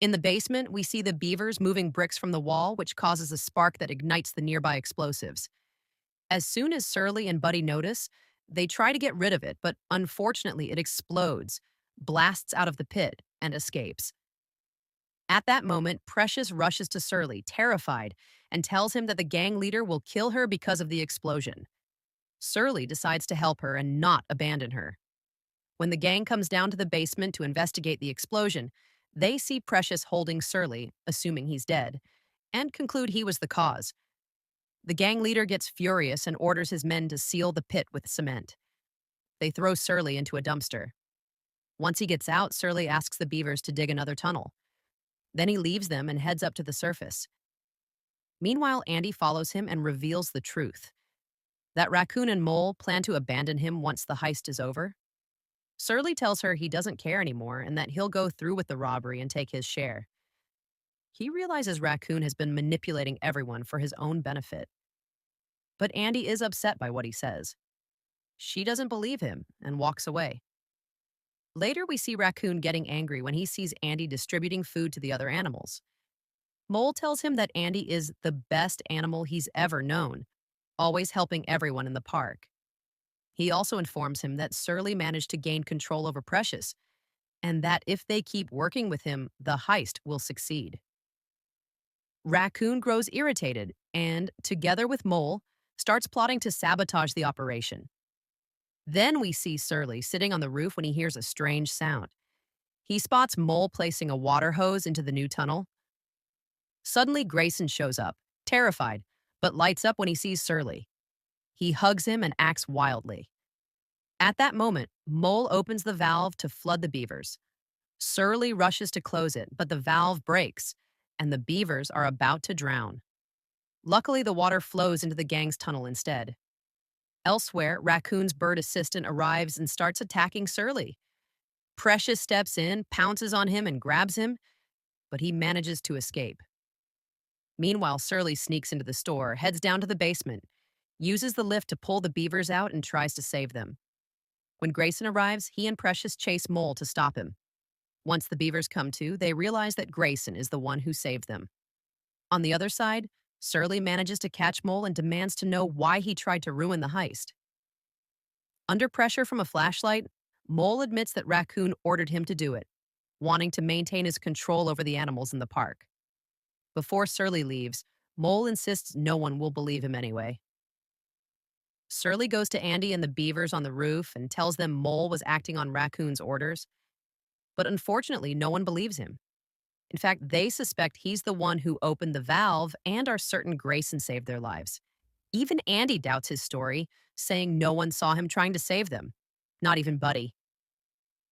In the basement, we see the beavers moving bricks from the wall, which causes a spark that ignites the nearby explosives. As soon as Surly and Buddy notice, they try to get rid of it, but unfortunately it explodes, blasts out of the pit, and escapes. At that moment, Precious rushes to Surly, terrified, and tells him that the gang leader will kill her because of the explosion. Surly decides to help her and not abandon her. When the gang comes down to the basement to investigate the explosion, they see Precious holding Surly, assuming he's dead, and conclude he was the cause. The gang leader gets furious and orders his men to seal the pit with cement. They throw Surly into a dumpster. Once he gets out, Surly asks the beavers to dig another tunnel. Then he leaves them and heads up to the surface. Meanwhile, Andy follows him and reveals the truth: that Raccoon and Mole plan to abandon him once the heist is over. Surly tells her he doesn't care anymore and that he'll go through with the robbery and take his share. He realizes Raccoon has been manipulating everyone for his own benefit. But Andy is upset by what he says. She doesn't believe him and walks away. Later, we see Raccoon getting angry when he sees Andy distributing food to the other animals. Mole tells him that Andy is the best animal he's ever known, always helping everyone in the park. He also informs him that Surly managed to gain control over Precious, and that if they keep working with him, the heist will succeed. Raccoon grows irritated and, together with Mole, starts plotting to sabotage the operation. Then we see Surly sitting on the roof when he hears a strange sound. He spots Mole placing a water hose into the new tunnel. Suddenly, Grayson shows up, terrified, but lights up when he sees Surly. He hugs him and acts wildly. At that moment, Mole opens the valve to flood the beavers. Surly rushes to close it, but the valve breaks, and the beavers are about to drown. Luckily, the water flows into the gang's tunnel instead. Elsewhere, Raccoon's bird assistant arrives and starts attacking Surly. Precious steps in, pounces on him, and grabs him, but he manages to escape. Meanwhile, Surly sneaks into the store, heads down to the basement, uses the lift to pull the beavers out, and tries to save them. When Grayson arrives, he and Precious chase Mole to stop him. Once the beavers come to, they realize that Grayson is the one who saved them. On the other side, Surly manages to catch Mole and demands to know why he tried to ruin the heist. Under pressure from a flashlight, Mole admits that Raccoon ordered him to do it, wanting to maintain his control over the animals in the park. Before Surly leaves, Mole insists no one will believe him anyway. Surly goes to Andy and the beavers on the roof and tells them Mole was acting on Raccoon's orders. But unfortunately, no one believes him. In fact, they suspect he's the one who opened the valve and are certain Grayson saved their lives. Even Andy doubts his story, saying no one saw him trying to save them, not even Buddy.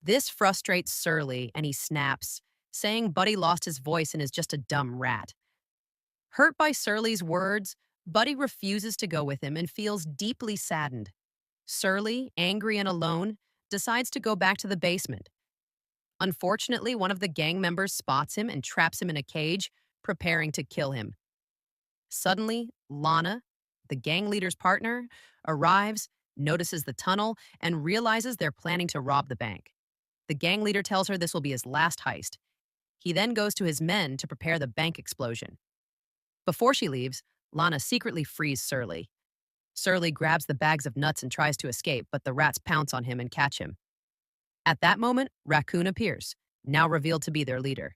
This frustrates Surly and he snaps, saying Buddy lost his voice and is just a dumb rat. Hurt by Surly's words, Buddy refuses to go with him and feels deeply saddened. Surly, angry and alone, decides to go back to the basement. Unfortunately, one of the gang members spots him and traps him in a cage, preparing to kill him. Suddenly, Lana, the gang leader's partner, arrives, notices the tunnel, and realizes they're planning to rob the bank. The gang leader tells her this will be his last heist. He then goes to his men to prepare the bank explosion. Before she leaves, Lana secretly frees Surly. Surly grabs the bags of nuts and tries to escape, but the rats pounce on him and catch him. At that moment, Raccoon appears, now revealed to be their leader.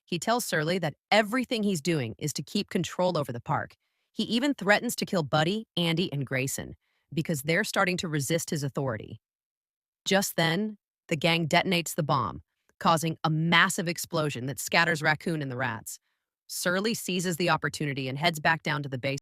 He tells Surly that everything he's doing is to keep control over the park. He even threatens to kill Buddy, Andy, and Grayson, because they're starting to resist his authority. Just then, the gang detonates the bomb, causing a massive explosion that scatters Raccoon and the rats. Surly seizes the opportunity and heads back down to the base.